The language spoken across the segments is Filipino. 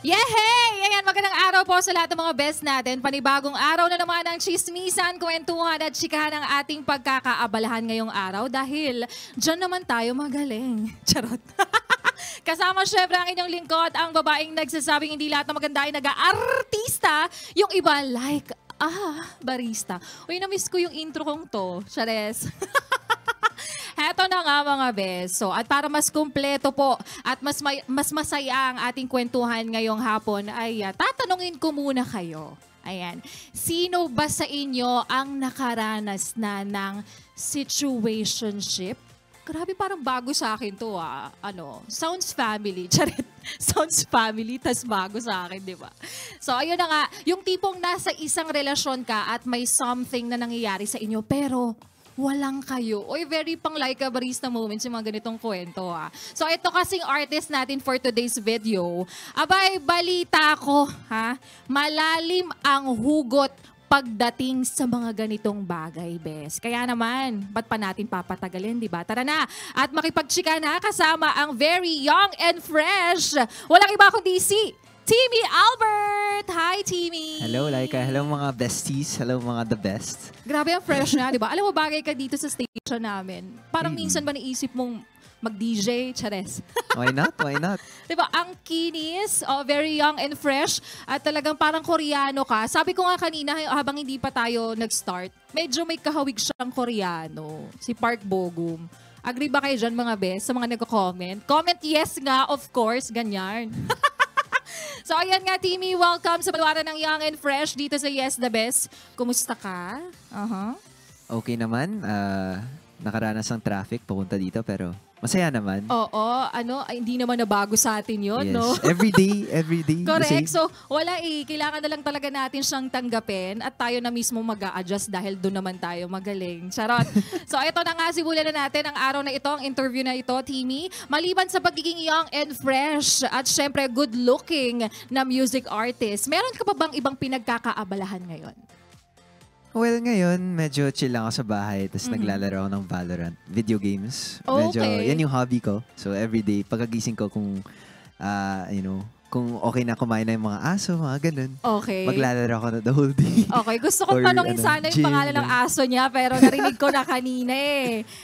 Yehey! Ayan, magandang araw po sa lahat ng mga best natin. Panibagong araw na naman ang chismisan, kwentuhan at chikahan ng ating pagkakaabalahan ngayong araw dahil dyan naman tayo magaling. Charot. Kasama syempre ang inyong lingkod, ang babaeng nagsasabing hindi lahat ng maganda ay nag-aartista. Yung iba like, barista. Uy, na-miss ko yung intro kong to. Chares. Heto na nga mga beso. At para mas kumpleto po at mas masaya ang ating kwentuhan ngayong hapon ay tatanungin ko muna kayo. Ayan. Sino ba sa inyo ang nakaranas na ng situationship? Grabe, parang bago sa akin to sounds family. Charit. Sounds family, tas bago sa akin, di ba? So, ayun na nga. Yung tipong nasa isang relasyon ka at may something na nangyayari sa inyo, pero walang kayo. Oy, very pang like a barista moments yung mga ganitong kwento So, ito kasing artist natin for today's video. Abay, balita ko, malalim ang hugot pagdating sa mga ganitong bagay, bes. Kaya naman, ba't pa natin papatagalin, di ba? Tara na, at makipagchika na kasama ang very young and fresh. Walang iba kundi si Timmy Albert! Hi, Timmy! Hello, Laika. Hello, mga besties. Hello, mga the best. Grabe ang fresh na, di ba? Alam mo, bagay ka dito sa station namin. Parang minsan ba naisip mong mag-DJ? Chares. Why not? Why not? Di ba? Ang kinis, very young and fresh, at talagang parang Koreano ka. Sabi ko nga kanina, habang hindi pa tayo nag-start, medyo may kahawig siyang Koreano. Si Park Bogum. Agree ba kayo dyan, mga best, sa mga nagko-comment? Comment yes nga, of course, ganyan. So, ayan nga, Timmy, welcome sa Balwara ng Young and Fresh dito sa Yes The Best. Kumusta ka? Okay naman. Nakaranas ng traffic papunta dito, pero masaya naman. Oo, hindi naman nabago sa atin yun, yes. no? Every day. Correct. So, wala kailangan na lang talaga natin siyang tanggapin at tayo na mismo mag-a-adjust dahil doon naman tayo magaling. Charot. So, ito na nga, simulan na natin ang araw na ito, ang interview na ito, Timmy. Maliban sa pagiging young and fresh at syempre good-looking na music artist, meron ka pa bang ibang pinagkakaabalahan ngayon? Well, ngayon, medyo chill lang ako sa bahay, tapos naglalaro ako ng Valorant. Video games. Medyo, yan yung hobby ko. So, everyday, pagkagising ko kung, kung okay na kumain na yung mga aso, mga ganun. Okay. Maglalaro ako na the whole day. Okay. Gusto ko tanongin sana yung pangalan ng aso niya, pero narinig ko na kanina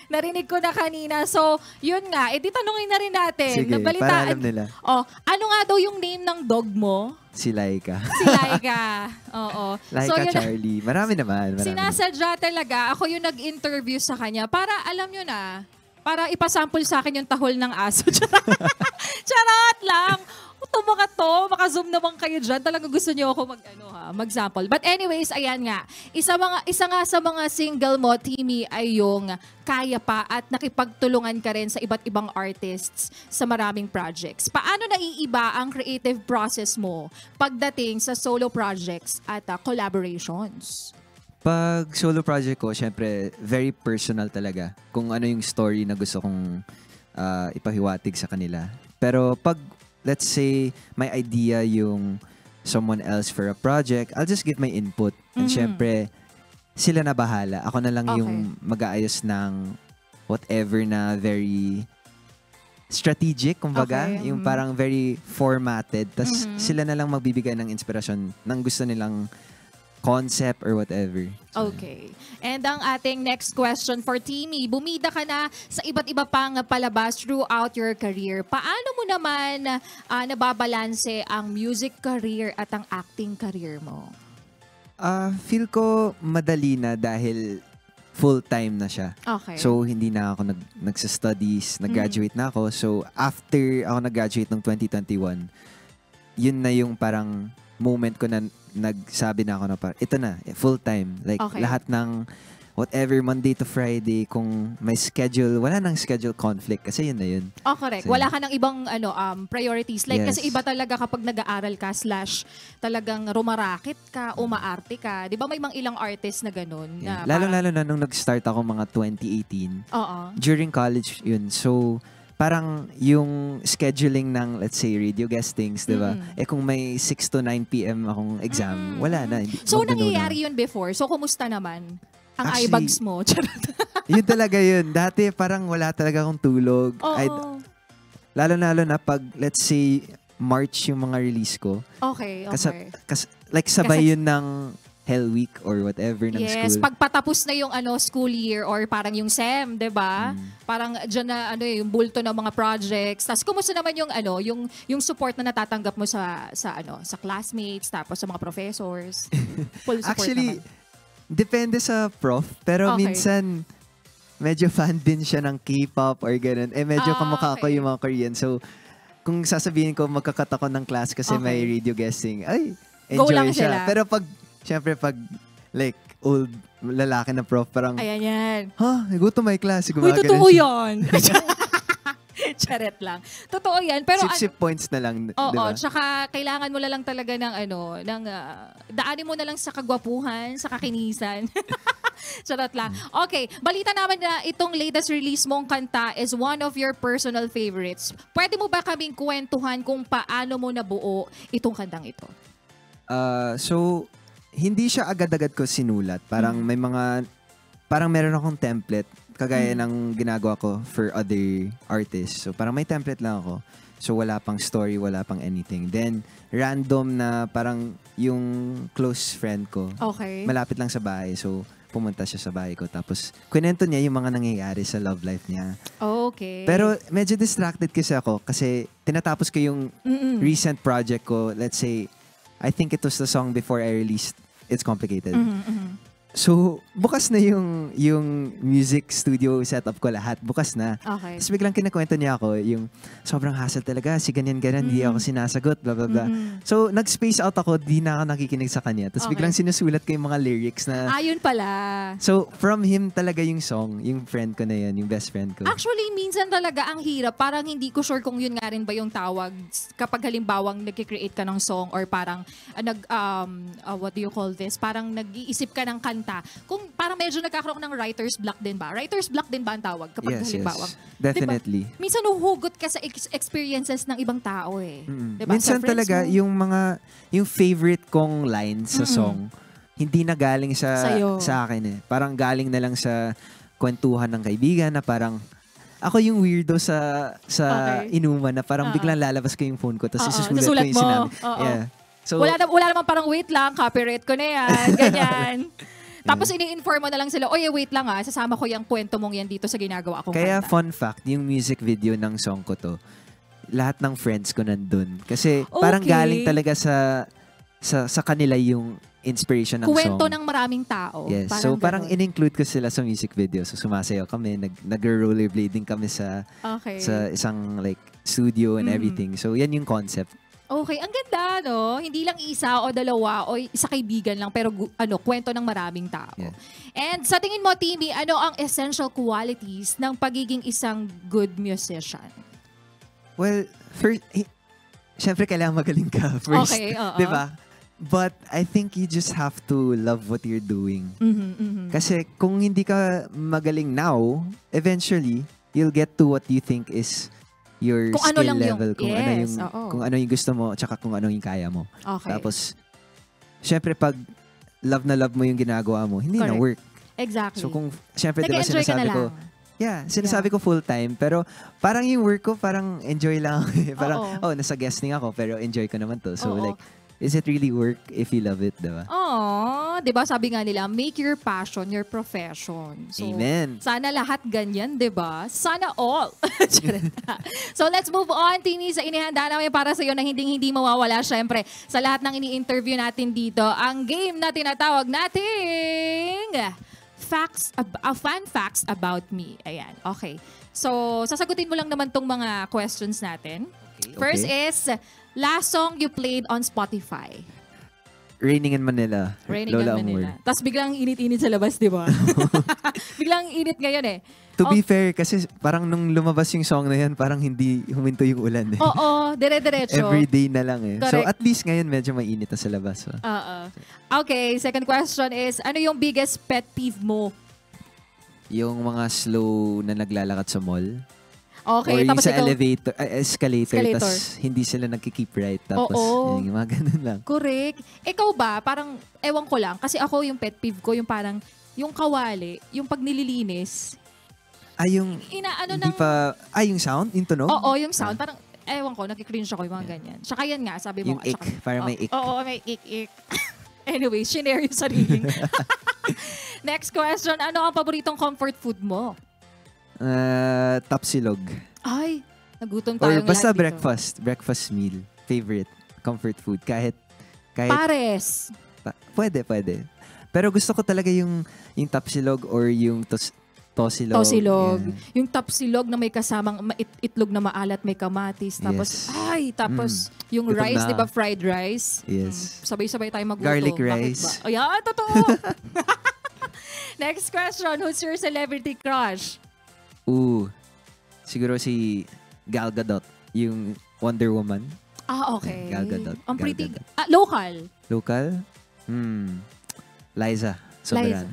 Narinig ko na kanina. So, yun nga. Di tanongin na rin natin. Sige, para alam nila. Ano nga daw yung name ng dog mo? Si Laika. Si Laika. Oo. Laika, so, Charlie. Marami naman. Sinasadya talaga. Ako yung nag-interview sa kanya para, alam nyo na, para ipasample sa akin yung tahol ng aso. Charot lang. Maka-zoom naman kayo dyan. Talaga gusto niyo ako mag-sample. But anyways, ayan nga. Isa nga sa mga single mo, Timmy, ay yung kaya pa at nakipagtulungan ka rin sa iba't ibang artists sa maraming projects. Paano naiiba ang creative process mo pagdating sa solo projects at collaborations? Pag solo project ko, syempre, very personal talaga. Kung ano yung story na gusto kong ipahiwatig sa kanila. Pero pag let's say, may idea yung someone else for a project, I'll just give my input. And syempre, sila na bahala. Ako na lang yung mag-aayos ng whatever na very strategic, kumbaga. Yung parang very formatted. Tapos sila na lang magbibigay ng inspirasyon ng gusto nilang concept or whatever. Okay. And ang ating next question for Timmy, bumida ka na sa iba't iba pang palabas throughout your career. Paano mo naman nababalanse ang music career at ang acting career mo? Feel ko madali na dahil full-time na siya. Okay. So, hindi na ako nagsa-studies, nag-graduate na ako. So, after ako nag-graduate ng 2021, yun na yung parang moment ko na nagsabi na ako na parang, ito na, full-time. Like, lahat ng whatever, Monday to Friday, kung may schedule, wala nang schedule conflict kasi yun na yun. Oh, correct. So, wala ka ng ibang priorities. Like, kasi iba talaga kapag nag-aaral ka / talagang rumarakit ka, umaarte ka. Di ba may mga ilang artists na ganun? Yeah. Lalo-lalo na nung nag-start ako mga 2018. During college yun. So, parang yung scheduling ng, let's say, radio guestings, di ba? Kung may 6 to 9 p.m. akong exam, wala na. So, nangyayari yun before. So, kumusta naman ang eyebags mo? Yun talaga yun. Dati parang wala talaga akong tulog. Lalo na pag, let's say, March yung mga release ko. Okay, okay. Like sabay yun ng Hell Week or whatever ng Yes, school. pagpatapos na yung school year or parang yung SEM, 'di ba? Parang diyan na yung bulto ng mga projects. Tapos kumusta naman yung yung support na natatanggap mo sa sa classmates tapos sa mga professors? Full support Actually, naman. depende sa prof, pero Okay. minsan medyo fan din siya ng K-pop or ganun. Medyo kamukha ko okay. yung mga Korean. So, kung sasabihin ko magkakat ako ng class kasi may Okay. radio guesting, ay, Go enjoy lang siya. sila. Pero syempre pag like old lalaki na prof, parang, Ayan yan. go to my class. Uy, Gumagano totoo siya. yan. Charet lang. Totoo yan. Pero Sip points na lang, di oo, ba? tsaka kailangan mo na lang talaga ng daanin mo na lang sa kagwapuhan, sa kakinisan. Charot lang. Okay, balita naman na itong latest release mong kanta is one of your personal favorites. Pwede mo ba kaming kwentuhan kung paano mo nabuo itong kantang ito? So, hindi siya agad-agad ko sinulat. Parang may parang meron akong template kagaya ng ginagawa ko for other artists. So, parang may template lang ako. So, wala pang story, wala pang anything. Then, random na parang yung close friend ko. Okay. Malapit lang sa bahay. So, pumunta siya sa bahay ko. Tapos, kwento niya yung mga nangyayari sa love life niya. Okay. Pero, medyo distracted kasi ako kasi tinatapos ko yung recent project ko. Let's say, I think it was the song before I released It's Complicated. So, bukas na yung music studio setup ko lahat. Bukas na. Okay. Tapos biglang kinakwento niya ako yung sobrang hassle talaga. Si ganyan-ganyan, hindi ako sinasagot, blah, blah, blah. So, nag-space out ako, di na ako nakikinig sa kanya. Tapos Okay. biglang sinusulat ko yung mga lyrics na... Ayun pala. So, from him talaga yung song, yung friend ko na yan, yung best friend ko. Actually, minsan talaga ang hirap. Parang hindi ko sure kung yun nga rin ba yung tawag kapag halimbawang nag-create ka ng song or parang what do you call this? Parang nag-iisip ka ng kanta. Kung parang medyo nagkakaroon ng writer's block din ba? Writer's block din ba ang tawag kapag Yes, halimbawang? yes. Definitely. Diba? Minsan uhugot ka sa experiences ng ibang tao eh. Diba? Minsan Sa friends talaga, mo. yung favorite kong lines sa song, hindi na galing Sa'yo. sa akin eh. Parang galing na lang sa kwentuhan ng kaibigan na parang ako yung weirdo sa Okay. inuman na parang biglang lalabas ko yung phone ko tapos isusulat ko Nasulat yung mo. sinabi. Oo. Yeah. So, wala naman parang wait lang, copyright ko na yan, ganyan. Tapos ini-inform mo na lang sila, oye, wait lang sasama ko yung kwento mong yan dito sa ginagawa kong kaya kanta. fun fact, yung music video ng song ko to, lahat ng friends ko nandun. Kasi parang Okay. galing talaga sa kanila yung inspiration ng Kwento song. ng maraming tao. Yes. So, parang ganun. in-include ko sila sa music video. So, sumasayaw kami. Nag-rollerblading kami sa Okay. isang like studio and everything. So, yan yung concept. Okay, ang ganda, no? Hindi lang isa o dalawa o isa kaibigan lang, pero kwento ng maraming tao. Yeah. And sa tingin mo, Timmy, ano ang essential qualities ng pagiging isang good musician? Well, syempre kailangan magaling ka first. Okay, oo. Diba? But I think you just have to love what you're doing. Kasi kung hindi ka magaling now, eventually, you'll get to what you think is your Kung ano skill lang yung- level. yes, oo. Kung ano yung gusto mo, tsaka kung ano yung kaya mo. Okay. Tapos, syempre pag love na love mo yung ginagawa mo, hindi na Correct. work. Exactly. So kung, syempre diba Nag-enjoy ka na sinasabi ko, lang. sinasabi ko full time, pero parang yung work ko, parang enjoy lang. Parang, Oo. nasa guesting ako, pero enjoy ko naman to. So Oo. like, is it really work if you love it, diba? Oh, 'di ba sabi nga nila, make your passion your profession. So, Amen. sana lahat ganyan, 'di ba? Sana all. So let's move on, Timmy, sa inihanda namin para sa iyo na hindi mawawala syempre sa lahat ng ini-interview natin dito. Ang game na tinatawag nating fun facts about me. Ayan, okay. So, sasagutin mo lang naman tong mga questions natin. Okay. First is, last song you played on Spotify. Raining in Manila. Raining Lola in Manila. Amor. Tapos biglang init-init sa labas, di ba? Biglang init ngayon eh. To be fair, kasi parang nung lumabas yung song na yan, parang hindi huminto yung ulan eh. Oo, dire-diretso. Every day na lang eh. So Correct. at least ngayon medyo mainit na sa labas. So. Oo. Okay, second question is, ano yung biggest pet peeve mo? Yung mga slow na naglalakad sa mall. Okay, or yung tapos sa ikaw, escalator, Escalator. tas hindi sila nagki-keep right. Tapos, Oo. yung mga ganun lang. correct. Ikaw ba, parang, ewan ko lang, kasi ako yung pet peeve ko, yung parang, yung kawali, yung pag nililinis, Yung inaano hindi ng, pa, yung sound? Yung tunog? oo, yung sound, parang, ewan ko, nagkikringe ako yung mga ganyan. Tsaka yan nga, sabi mo. Yung ick, parang may ick. Oo, may ick. Anyway, shinare yung sarili. Next question, ano ang paboritong comfort food mo? Tapsilog. Ay, nagutom Or tayong basta lahat dito. breakfast meal. Favorite comfort food. Kahit Pares. pwede. Pero gusto ko talaga yung tapsilog or yung tosilog. Tosilog. Yeah. Yung tapsilog na may kasamang itlog na maalat, may kamatis. Tapos, Yes. tapos yung Gutom rice, na. di ba fried rice? Yes. Sabay-sabay tayo magluto. Garlic Bakit rice. ba? Ayan, totoo. Next question, who's your celebrity crush? Siguro si Gal Gadot, yung Wonder Woman. Okay. Gal Gadot. Ang Gal pretty. Gadot. Local. Local? Liza Soberano.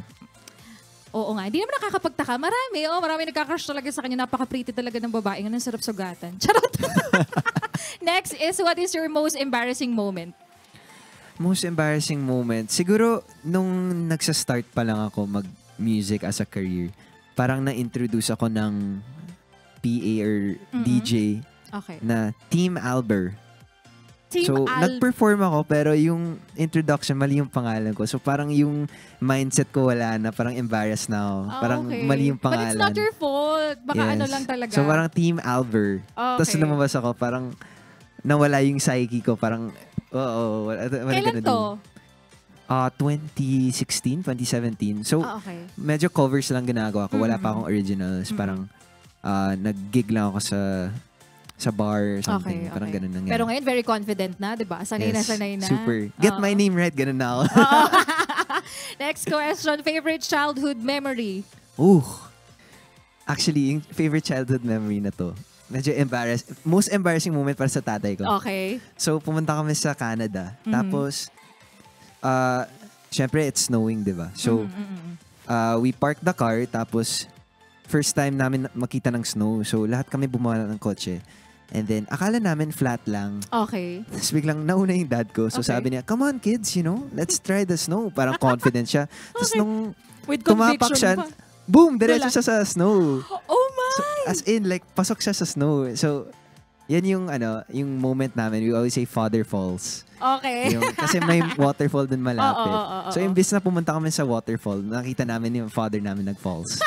Oo nga. Hindi naman nakakapagtaka. Marami nagka-crush talaga sa kanya. Napaka-pretty talaga ng babae. Ang sarap sugatan. Charot! Next is, what is your most embarrassing moment? Most embarrassing moment? Siguro, nung nagsa-start pa lang ako mag-music as a career, parang na-introduce ako ng PA or DJ Okay. na Team Albert. Team nag-perform ako pero yung introduction, mali yung pangalan ko. So, parang yung mindset ko wala na. Parang embarrassed na ako. Parang okay. mali yung But pangalan. it's not your fault. Baka Yes. ano lang talaga. So, parang Team Albert. Okay. Tapos lumabas ako, parang nawala yung psyche ko. Parang, Kailan to? 2016, 2017. So, Okay. medyo covers lang ginagawa ko. Wala pa akong originals. Mm-mm. Parang, nag-gig lang ako sa bar or something. Okay, Parang okay. ganun nangyari. Pero ngayon, very confident na, di ba? Sanay na. Super. Get my name right, ganun na ako. Next question, favorite childhood memory? Actually, yung favorite childhood memory na to, medyo most embarrassing moment para sa tatay ko. Okay. So, pumunta kami sa Canada. Tapos, syempre, it's snowing, di ba? So, we parked the car, tapos, first time namin makita ng snow. So, lahat kami bumaba ng kotse. And then, akala namin flat lang. Okay. Tapos biglang nauna yung dad ko. So, Okay. sabi niya, come on kids, let's try the snow. Parang confident siya. Tapos Okay. nung With tumapak siya, conviction pa. boom, diretso Wala. siya sa snow. Oh my! So, as in, like, pasok siya sa snow. So, yan yung, yung moment namin. We always say, father falls. Okay. Kasi may waterfall dun malapit. Oo. So, imbis na pumunta kami sa waterfall, nakita namin yung father namin nag-falls.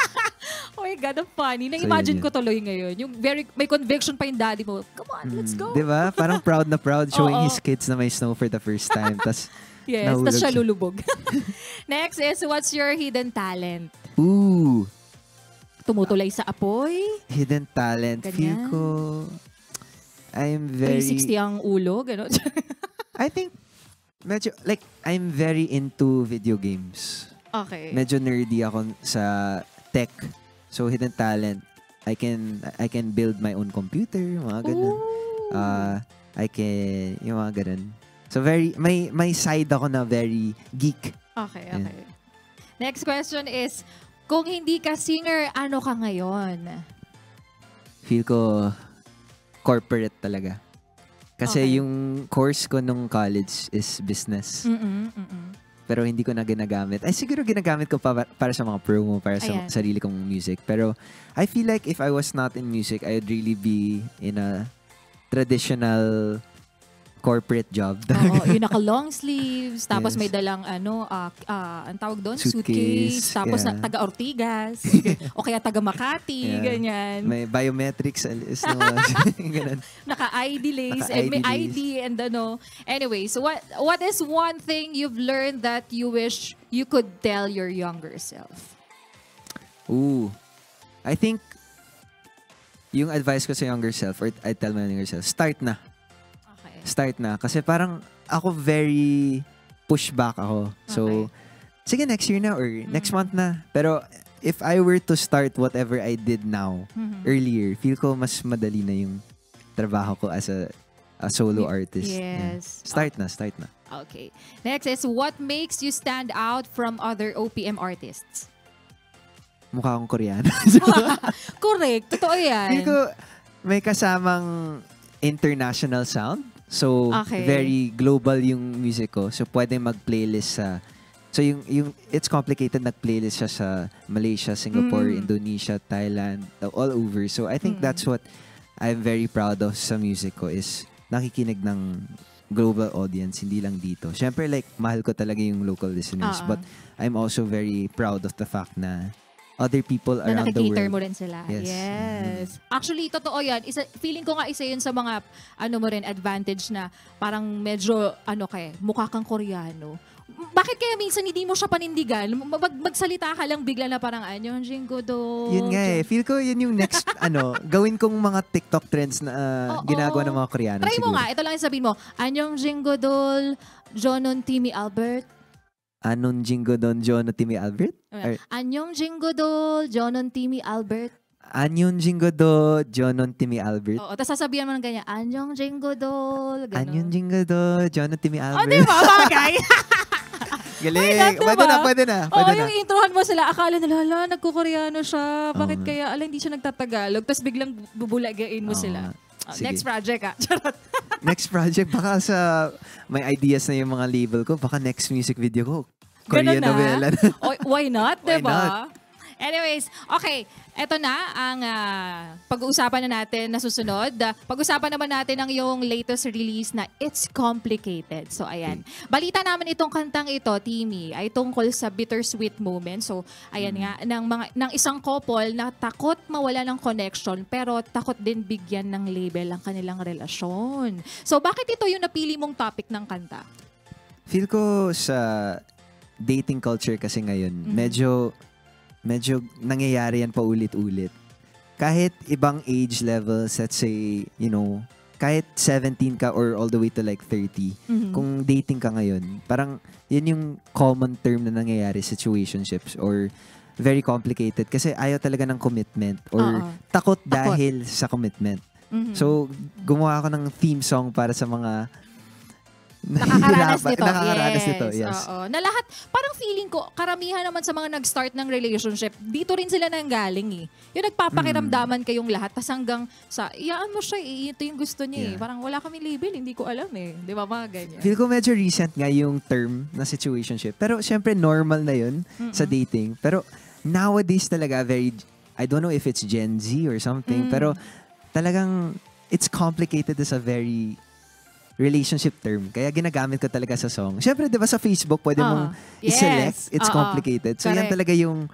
Oh my God, ang funny. So, Na-imagine yun ko tuloy ngayon. Yung may conviction pa yung daddy mo. Come on, let's go. Di ba? Parang proud na proud showing Oo. his kids na may snow for the first time. Tas, Yes, nahulog tas siya siya. lulubog. Next is, what's your hidden talent? Tumutulay sa apoy? Hidden talent. Ganyan. Feel ko, I'm very... 360 ang ulo? Gano'n? I think, medyo, like, I'm very into video games. Okay. Medyo nerdy ako sa tech. So, hidden talent. I can build my own computer, mga ganun. Ooh. Yung mga ganun. So, may side ako na very geek. Okay. Yeah. Next question is, kung hindi ka singer, ano ka ngayon? Feel ko corporate talaga. Kasi Okay. yung course ko nung college is business. Pero hindi ko na ginagamit. Ay, siguro ginagamit ko para sa mga promo, para sa Ayan. sarili kong music. Pero I feel like if I was not in music, I would really be in a traditional corporate job. Oo, yung naka-long sleeves, tapos Yes. may dalang, ang tawag doon? Suitcase, Tapos yeah. taga-Ortigas, o kaya taga-Makati, Yeah. ganyan. May biometrics. Ganun. Naka-ID lace, Naka-ID and may lace. ID, and ano. Anyway, so what is one thing you've learned that you wish you could tell your younger self? I think yung advice ko sa younger self, or I tell my younger self, start na. Okay. Start na. Kasi parang ako very pushback ako. So, sige next year na or next month na. Pero if I were to start whatever I did now, earlier, feel ko mas madali na yung trabaho ko as a solo artist. Yeah. Yes. Start na. Okay. Next is, what makes you stand out from other OPM artists? Mukha akong Koreano. Correct. Totoo yan. Feel ko may kasamang international sound. So, Okay. very global yung music ko. So, pwede mag-playlist sa... So, yung it's complicated, nag-playlist siya sa Malaysia, Singapore, Indonesia, Thailand, all over. So, I think that's what I'm very proud of sa music ko is nakikinig ng global audience, hindi lang dito. Siyempre, like, mahal ko talaga yung local listeners. But I'm also very proud of the fact na other people around the world. Na nakikater mo rin sila. Yes. Yes. Actually, totoo yan. Feeling ko nga isa yun sa mga, mo rin, advantage na parang medyo, mukha kang Koreano. Bakit kaya minsan hindi mo siya panindigan? Magsalita ka lang bigla na parang anyong jingo do. Yun nga eh. Feel ko yun yung next, gawin kong mga TikTok trends na ginagawa ng mga Koreano. Try siguro. mo nga. Ito lang yung sabihin mo. Anyong jingo dol, Jonon Timmy Albert. Anong jingo don, John Timmy Albert? Anyong jingo dol, Jonon Timmy Albert. Anyong jingo do, John Timmy Albert. Oo, tapos sasabihan mo ng ganyan. Anyong jingo dol. Anyong jingo do, John Timmy Albert. O, di ba? Bagay. Galing. Diba? Pwede na. Oo, yung introhan mo sila, akala nila, hala, nagko-Koreano siya. Bakit kaya, hindi siya nagtatagalog? Tapos biglang bubulagain mo sila. Next project, Charot. Next project, baka may ideas na yung mga label ko, baka next music video ko, Korean novela. Why not, Why diba? not? Anyways, okay. Eto na ang pag-uusapan na natin na susunod. Pag-usapan naman natin ang yung latest release na It's Complicated. So, ayan. Balita naman itong kantang ito, Timmy, ay tungkol sa bittersweet moment. So, ayan nga, ng isang couple na takot mawala ng connection pero takot din bigyan ng label ang kanilang relasyon. So, bakit ito yung napili mong topic ng kanta? Feel ko sa dating culture kasi ngayon, medyo nangyayari yan paulit-ulit. Kahit ibang age levels, let's say, kahit 17 ka or all the way to like 30, kung dating ka ngayon, parang yun yung common term na nangyayari, situationships or very complicated kasi ayaw talaga ng commitment or takot dahil sa commitment. So, gumawa ako ng theme song para sa mga nakakaranas nito. Yes. Oo. Na lahat, parang feeling ko, karamihan naman sa mga nag-start ng relationship, dito rin sila nanggaling eh. Yung nagpapakiramdaman kayong lahat, tas hanggang iyaan mo siya eh, ito yung gusto niya eh. Parang wala kami label, hindi ko alam eh. Di ba mga ganyan? Feel ko medyo recent nga yung term na situationship. Pero syempre normal na yun sa dating. Pero nowadays talaga I don't know if it's Gen Z or something, pero talagang it's complicated as a very relationship term. Kaya ginagamit ko talaga sa song. Siyempre, di ba sa Facebook, pwede mong i-select. It's complicated. So, yan talaga yung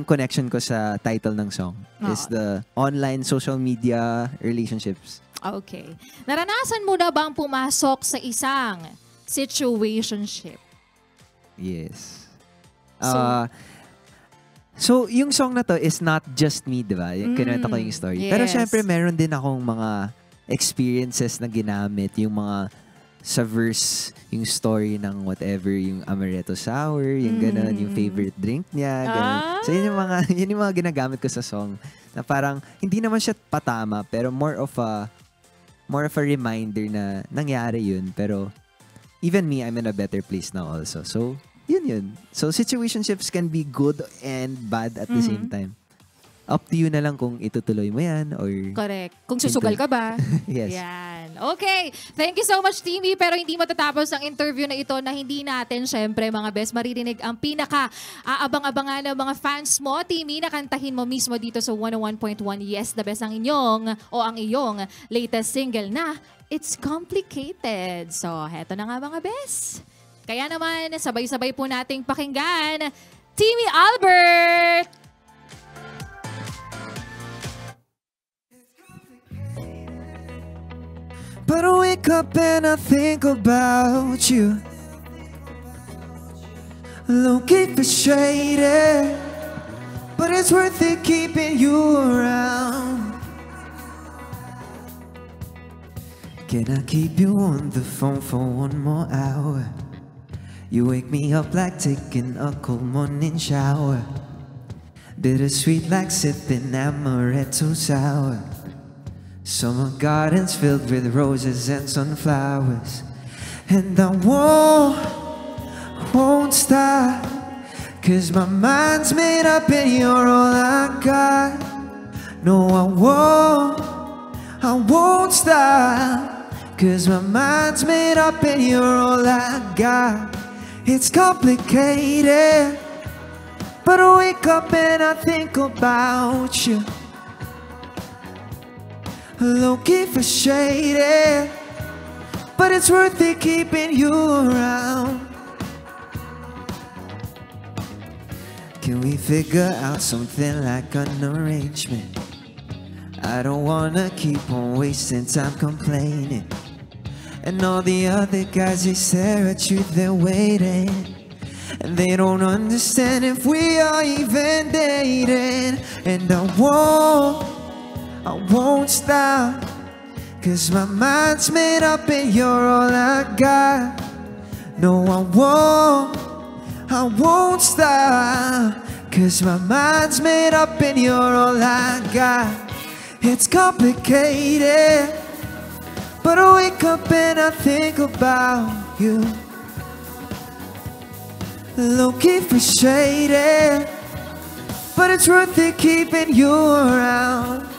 connection ko sa title ng song. Is the online social media relationships. Okay. Naranasan mo na bang pumasok sa isang situationship? Yes. So, yung song na to is not just me, di ba? Kinuwento ko yung story. Yes. Pero syempre, meron din akong mga experiences na ginamit, yung mga sa verse, yung story ng whatever, yung amaretto sour, yung gano'n, yung favorite drink niya, gano'n. So yun yung mga ginagamit ko sa song na parang hindi naman siya patama pero more of a reminder na nangyari yun, pero even me, I'm in a better place now also. So yun. So situationships can be good and bad at the same time. Up to you na lang kung itutuloy mo yan or... Correct. Kung susugal ka ba? Yes. Yan. Okay. Thank you so much, Timmy. Pero hindi matatapos ang interview na ito na hindi natin, syempre, mga best, maririnig ang pinaka-aabang-abangan ng mga fans mo, Timmy, na kantahin mo mismo dito sa 101.1 Yes, the best ang iyong latest single na It's Complicated. So, heto na nga mga best. Kaya naman, sabay-sabay po nating pakinggan Timmy Albert! But I wake up and I think about you. Looking frustrated, but it's worth it keeping you around. Can I keep you on the phone for one more hour? You wake me up like taking a cold morning shower. Bittersweet like sipping amaretto sour. Summer gardens filled with roses and sunflowers. And I won't stop, 'cause my mind's made up and you're all I got. No, I won't stop, 'cause my mind's made up and you're all I got. It's complicated, but I wake up and I think about you. Low-key frustrated, but it's worth it keeping you around. Can we figure out something like an arrangement? I don't wanna keep on wasting time complaining. And all the other guys, they stare at you, they're waiting. And they don't understand if we are even dating. And I won't stop, 'cause my mind's made up and you're all I got. No, I won't stop, 'cause my mind's made up and you're all I got. It's complicated, but I wake up and I think about you. Low-key frustrated, but it's worth it keeping you around.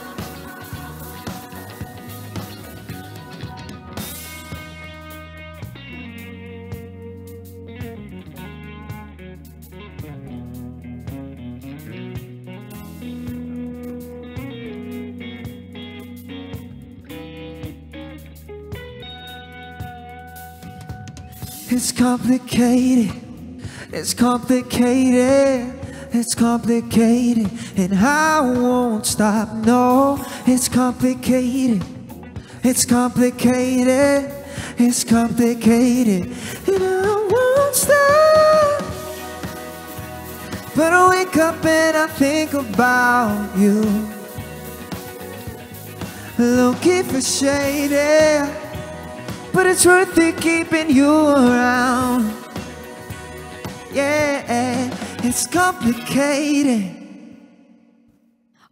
It's complicated, it's complicated, it's complicated, and I won't stop, no. It's complicated, it's complicated, it's complicated, and I won't stop. But I wake up and I think about you. Low-key frustrated, but it's worth it keeping you around. Yeah, it's complicated.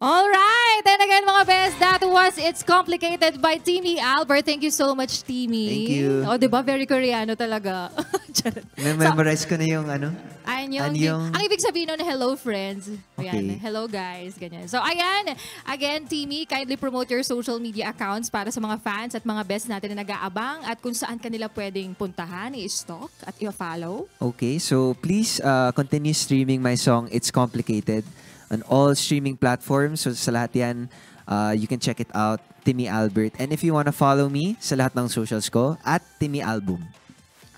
All right, and again mga best, that was It's Complicated by Timmy Albert. Thank you so much, Timmy. Thank you. O, diba? Very Koreano talaga. Charot. Memorize ko na yung ano? Ang ibig sabihin nun, hello friends. Ayan, Okay. hello guys, ganyan. So ayan, again, Timmy, kindly promote your social media accounts para sa mga fans at mga best natin na nag-aabang at kung saan kanila pwedeng puntahan, i-stalk at i-follow. Okay, so please continue streaming my song It's Complicated on all streaming platforms. So sa lahat yan, you can check it out, Timmy Albert. And if you wanna follow me sa lahat ng socials ko, at Timmy Album.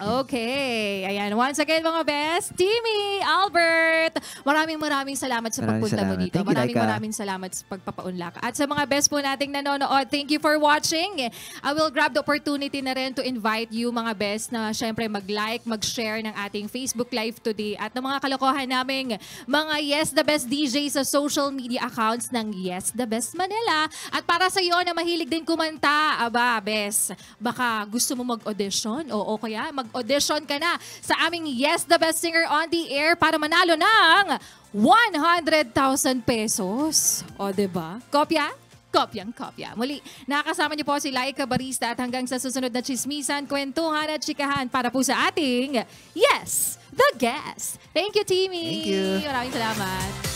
Okay. Ayan. Once again, mga best, Timmy, Albert, maraming salamat sa pagpunta mo salamat. dito. Thank you, Laika. Maraming salamat sa pagpapaunlak. At sa mga best po nating nanonood, thank you for watching. I will grab the opportunity na rin to invite you, mga best, na syempre mag-like, mag-share ng ating Facebook Live today at ng mga kalokohan naming mga Yes The Best DJ sa social media accounts ng Yes The Best Manila. At para sa iyo na mahilig din kumanta, aba, best, baka gusto mo mag-audition o kaya mag-audition ka na sa aming Yes The Best Singer on the Air para manalo ng 100,000 pesos. O, diba? Kopya? Kopyang-kopya. Muli, nakakasama niyo po si Laika Barista at hanggang sa susunod na chismisan, kwentuhan at chikahan para po sa ating Yes, The Guest. Thank you, Timmy. Thank you. Maraming salamat.